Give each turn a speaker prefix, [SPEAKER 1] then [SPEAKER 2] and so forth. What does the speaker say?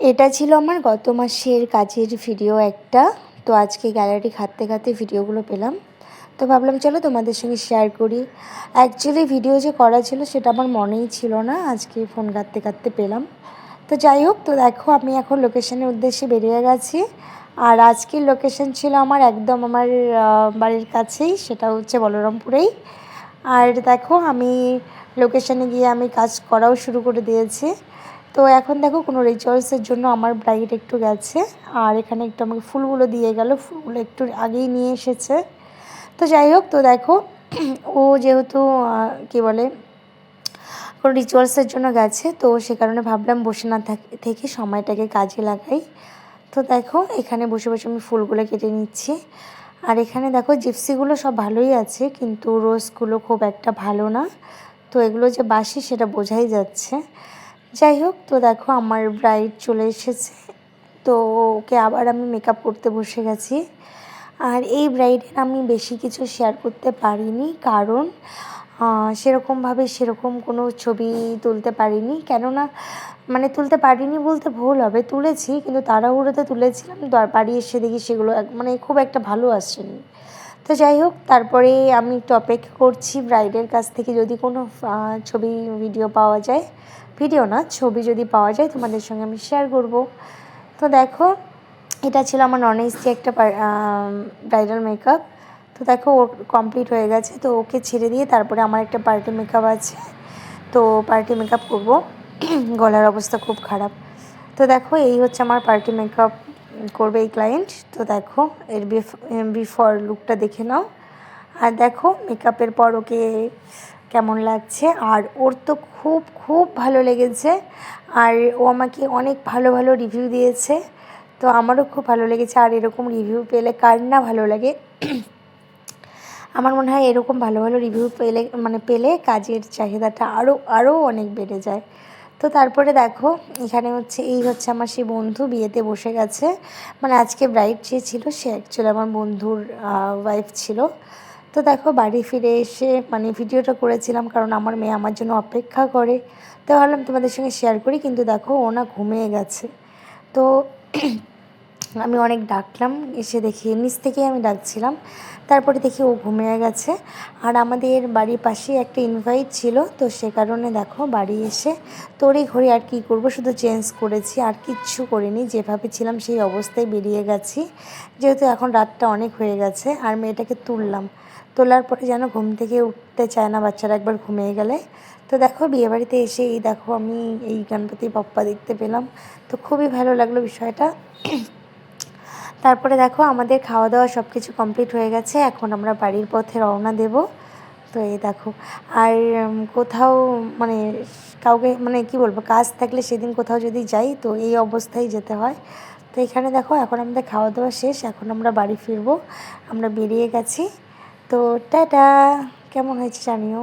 [SPEAKER 1] এটা ছিল আমার গত মাসের কাজের ভিডিও একটা। তো আজকে গ্যালারি ঘাঁটতে ঘাঁটতে ভিডিওগুলো পেলাম, তো ভাবলাম চলো তোমাদের সঙ্গে শেয়ার করি। অ্যাকচুয়ালি ভিডিও যে করা ছিল সেটা আমার মনেই ছিল না, আজকে ফোন ঘাঁটতে ঘাঁটতে পেলাম। তো যাই হোক, তো দেখো আমি এখন লোকেশনের উদ্দেশ্যে বেরিয়ে গেছি। আর আজকের লোকেশন ছিল আমার একদম আমার বাড়ির কাছেই, সেটা হচ্ছে বলরামপুরেই। আর দেখো আমি লোকেশনে গিয়ে আমি কাজ করাও শুরু করে দিয়েছি। তো এখন দেখো কোনো রিচুয়ালসের জন্য আমার ব্রাইড একটু গেছে, আর এখানে একটু আমাকে ফুলগুলো দিয়ে গেল, ফুলগুলো একটু আগেই নিয়ে এসেছে। তো যাই হোক, তো দেখো ও যেহেতু কী বলে কোনো রিচুয়ালসের জন্য গেছে, তো সে কারণে ভাবলাম বসে না থেকে সময়টাকে কাজে লাগাই। তো দেখো এখানে বসে বসে আমি ফুলগুলো কেটে নিচ্ছি। আর এখানে দেখো জিপসিগুলো সব ভালোই আছে, কিন্তু রোজগুলো খুব একটা ভালো না। তো এগুলো যে বাসি সেটা বোঝাই যাচ্ছে। যাই হোক, তো দেখো আমার ব্রাইড চলে এসেছে। তো ওকে আবার আমি মেকআপ করতে বসে গেছি। আর এই ব্রাইডের আমি বেশি কিছু শেয়ার করতে পারিনি, কারণ সেরকম কোনো ছবি তুলতে পারিনি। কেননা মানে তুলতে পারিনি বলতে ভুল হবে, তুলেছি কিন্তু তাড়াহুড়োতে তুলেছিলাম, বাড়ি এসে দেখি সেগুলো মানে খুব একটা ভালো আসেনি। তো যাই হোক, তারপরে আমি একটু অপেক্ষা করছি ব্রাইডের কাছ থেকে যদি কোনো ছবি ভিডিও পাওয়া যায়, ভিডিও না ছবি যদি পাওয়া যায় তোমাদের সঙ্গে আমি শেয়ার করব। তো দেখো এটা ছিল আমার নন এসি একটা ব্রাইডাল মেকআপ। তো দেখো ওর কমপ্লিট হয়ে গেছে, তো ওকে ছেড়ে দিয়ে তারপরে আমার একটা পার্টি মেকআপ আছে। তো পার্টি মেকআপ করবো, গলার অবস্থা খুব খারাপ। তো দেখো এই হচ্ছে আমার পার্টি মেকআপ করবে এই ক্লায়েন্ট। তো দেখো এর বিফোর লুকটা দেখে নাও। আর দেখো মেকআপের পর ওকে কেমন লাগছে। আর ওর তো খুব খুব ভালো লেগেছে, আর ও আমাকে অনেক ভালো ভালো রিভিউ দিয়েছে। তো আমারও খুব ভালো লেগেছে। আর এরকম রিভিউ পেলে কার না ভালো লাগে। আমার মনে হয় এরকম ভালো ভালো রিভিউ পেলে কাজের চাহিদাটা আরও অনেক বেড়ে যায়। তো তারপরে দেখো এখানে এই হচ্ছে আমার সেই বন্ধু বিয়েতে বসে গেছে। মানে আজকে ব্রাইড যে ছিল সে অ্যাকচুয়ালি আমার বন্ধুর ওয়াইফ ছিল। তো দেখো বাড়ি ফিরে এসে মানে ভিডিওটা করেছিলাম, কারণ আমার মেয়ে আমার জন্য অপেক্ষা করে। তো ভাবলাম তোমাদের সঙ্গে শেয়ার করি, কিন্তু দেখো ও না ঘুমিয়ে গেছে। তো আমি অনেক ডাকলাম, এসে দেখি নিচ থেকেই আমি ডাকছিলাম, তারপরে দেখি ও ঘুমিয়ে গেছে। আর আমাদের বাড়ির পাশেই একটা ইনভাইট ছিল, তো সে কারণে দেখো বাড়ি এসে তড়িঘড়ি আর কী করব, শুধু চেঞ্জ করেছি আর কিচ্ছু করিনি, যেভাবে ছিলাম সেই অবস্থায় বেরিয়ে গেছি। যেহেতু এখন রাতটা অনেক হয়ে গেছে। আর মেয়েটাকে তোলার পরে যেন ঘুম থেকে উঠতে চায় না বাচ্চারা একবার ঘুমিয়ে গেলে। তো দেখো বিয়েবাড়িতে এসে এই দেখো আমি এই গণপতি বাপ্পা দেখতে পেলাম, তো খুবই ভালো লাগলো বিষয়টা। তারপরে দেখো আমাদের খাওয়া দাওয়া সব কিছু কমপ্লিট হয়ে গেছে, এখন আমরা বাড়ির পথে রওনা দেব। তো এই দেখো আর কোথাও মানে কাউকে মানে কি বলবো, কাজ থাকলে সেদিন কোথাও যদি যাই তো এই অবস্থায় যেতে হয়। তো এখানে দেখো এখন আমাদের খাওয়া দাওয়া শেষ, এখন আমরা বাড়ি ফিরবো, আমরা বেরিয়ে গেছি। তো টাটা, কেমন হয়েছে জানিও।